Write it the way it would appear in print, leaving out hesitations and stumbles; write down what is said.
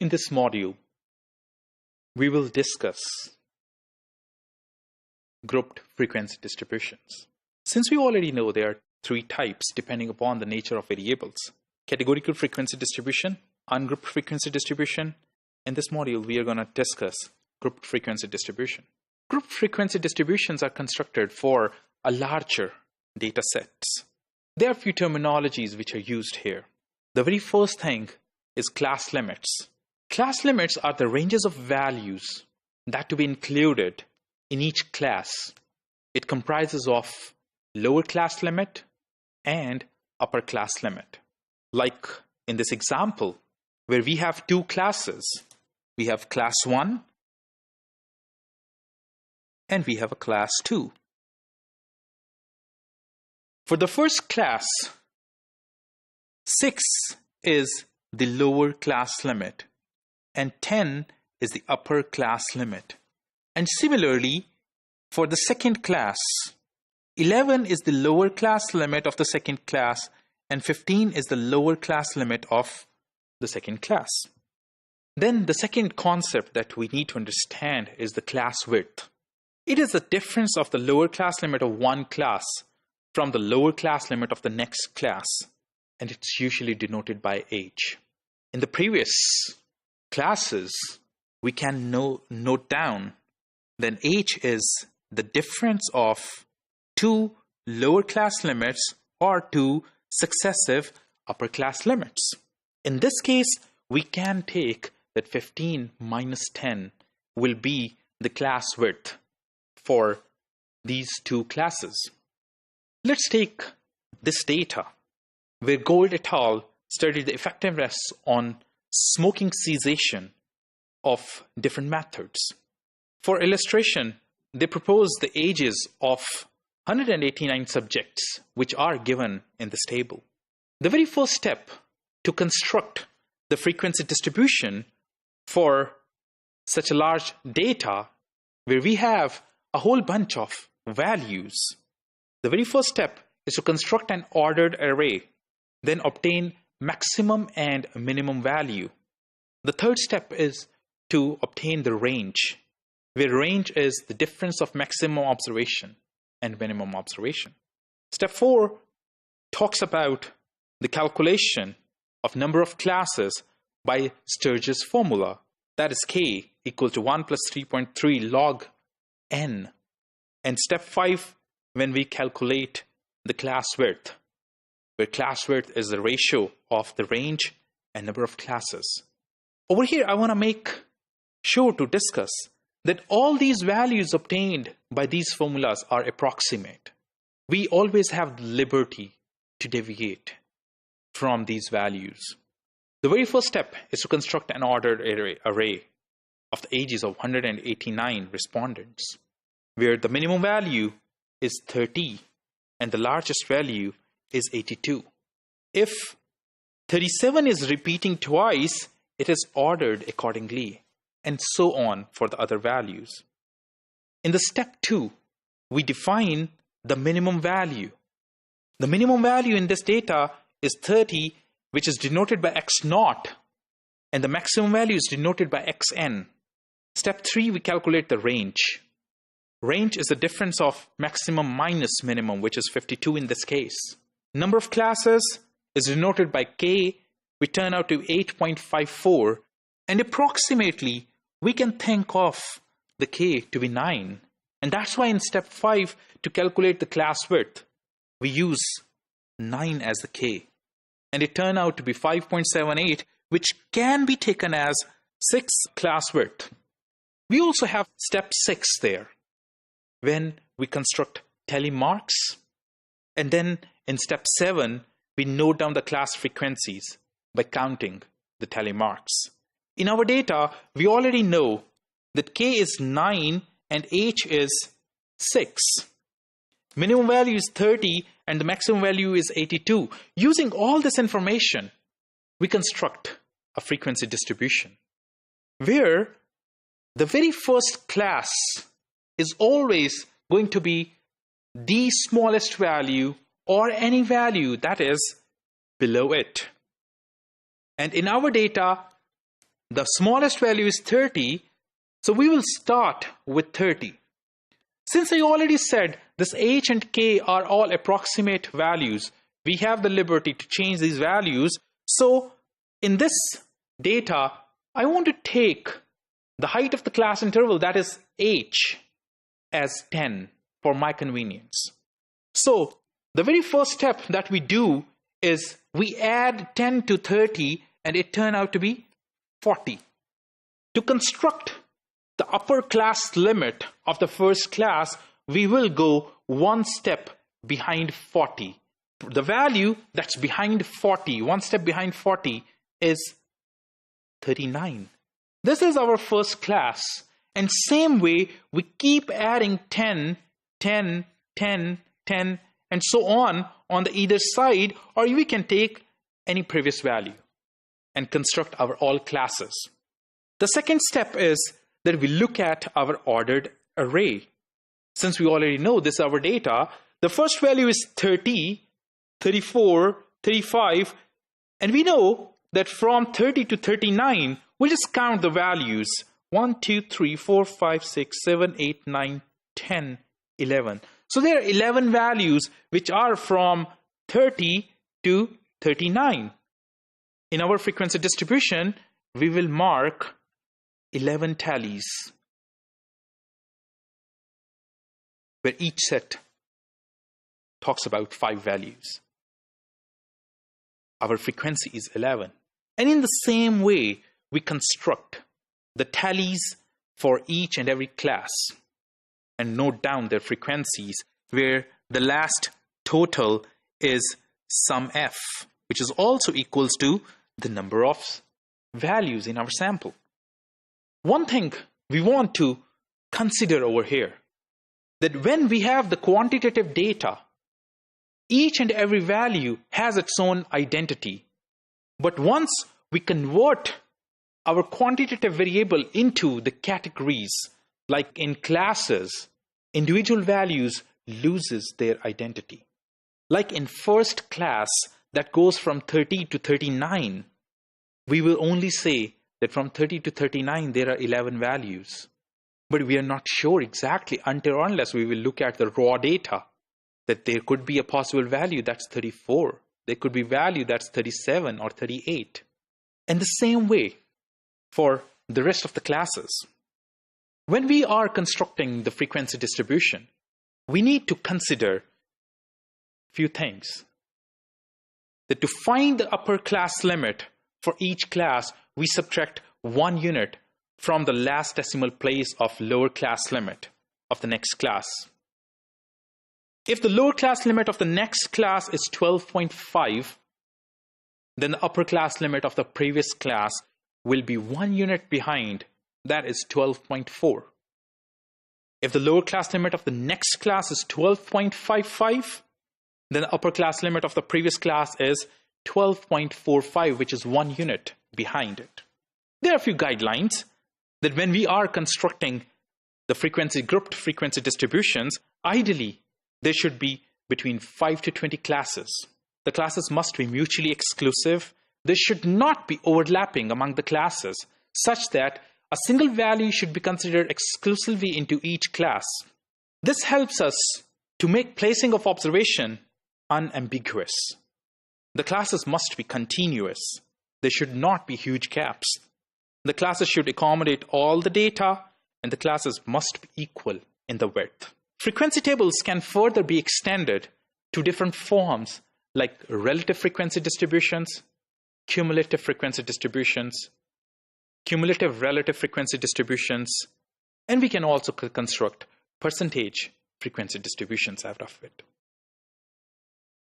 In this module, we will discuss grouped frequency distributions. Since we already know there are three types depending upon the nature of variables: categorical frequency distribution, ungrouped frequency distribution. In this module, we are going to discuss grouped frequency distribution. Grouped frequency distributions are constructed for a larger data sets. There are a few terminologies which are used here. The very first thing is class limits. Class limits are the ranges of values that to be included in each class. It comprises of lower class limit and upper class limit. Like in this example, where we have two classes. We have class 1 and we have a class 2. For the first class, 6 is the lower class limit and 10 is the upper class limit. And similarly, for the second class, 11 is the lower class limit of the second class and 15 is the lower class limit of the second class. Then the second concept that we need to understand is the class width. It is the difference of the lower class limit of one class from the lower class limit of the next class, and it's usually denoted by age. In the previous classes, we can note down that age is the difference of two lower class limits or two successive upper class limits. In this case, we can take that 15 minus 10 will be the class width for these two classes. Let's take this data where Gold et al. Studied the effectiveness on smoking cessation of different methods. For illustration, they proposed the ages of 189 subjects, which are given in this table. The very first step to construct the frequency distribution for such a large data, where we have a whole bunch of values, the very first step is to construct an ordered array, then obtain maximum and minimum value. The third step is to obtain the range, where range is the difference of maximum observation and minimum observation. Step 4 talks about the calculation of number of classes by Sturge's formula, that is k equal to 1 plus 3.3 log n. And step 5, when we calculate the class width, where class width is the ratio of the range and number of classes. Over here, I want to make sure to discuss that all these values obtained by these formulas are approximate. We always have the liberty to deviate from these values. The very first step is to construct an ordered array of the ages of 189 respondents, where the minimum value is 30 and the largest value is 82. If 37 is repeating twice, it is ordered accordingly, and so on for the other values. In the step 2, we define the minimum value. The minimum value in this data is 30, which is denoted by x0, and the maximum value is denoted by xn. Step 3, we calculate the range. Range is the difference of maximum minus minimum, which is 52 in this case. Number of classes is denoted by k, which turn out to 8.54, and approximately we can think of the k to be 9. And that's why in step 5, to calculate the class width, we use 9 as the k. And it turned out to be 5.78, which can be taken as 6 class width. We also have step 6 there, when we construct tally marks. And then in step 7, we note down the class frequencies by counting the tally marks. In our data, we already know that k is 9 and h is 6. Minimum value is 30 and the maximum value is 82. Using all this information, we construct a frequency distribution where the very first class is always going to be the smallest value or any value that is below it. And in our data, The smallest value is 30, so we will start with 30. Since I already said this h and k are all approximate values, we have the liberty to change these values. So in this data, I want to take the height of the class interval, that is h, as 10 for my convenience. So the very first step that we do is we add 10 to 30 and it turned out to be 40. To construct the upper class limit of the first class, we will go one step behind 40. The value that's behind 40, one step behind 40, is 39. This is our first class. And same way, we keep adding 10, 10, 10, 10, and so on the either side, or we can take any previous value and construct our all classes. The second step is that we look at our ordered array. Since we already know this is our data, the first value is 30, 34, 35, and we know that from 30 to 39, we'll just count the values. 1, 2, 3, 4, 5, 6, 7, 8, 9, 10, 11. So there are 11 values which are from 30 to 39. In our frequency distribution, we will mark 11 tallies, where each set talks about 5 values. Our frequency is 11. And in the same way, we construct the tallies for each and every class and note down their frequencies, where the last total is sum f, which is also equals to the number of values in our sample. One thing we want to consider over here, that when we have the quantitative data, each and every value has its own identity. But once we convert our quantitative variable into the categories, like in classes, individual values loses their identity. Like in first class that goes from 30 to 39, we will only say that from 30 to 39 there are 11 values. But we are not sure exactly until or unless we will look at the raw data, that there could be a possible value that's 34. There could be value that's 37 or 38. And the same way for the rest of the classes. When we are constructing the frequency distribution, we need to consider a few things. That to find the upper class limit for each class, we subtract 1 unit from the last decimal place of lower class limit of the next class. If the lower class limit of the next class is 12.5, then the upper class limit of the previous class will be 1 unit behind, that is 12.4. If the lower class limit of the next class is 12.55, then the upper class limit of the previous class is 12.45, which is 1 unit behind it. There are a few guidelines that when we are constructing the grouped frequency distributions, ideally there should be between 5 to 20 classes. The classes must be mutually exclusive. There should not be overlapping among the classes, such that a single value should be considered exclusively into each class. This helps us to make placing of observation unambiguous. The classes must be continuous. There should not be huge gaps. The classes should accommodate all the data, and the classes must be equal in the width. Frequency tables can further be extended to different forms like relative frequency distributions, cumulative frequency distributions, cumulative relative frequency distributions, and we can also construct percentage frequency distributions out of it.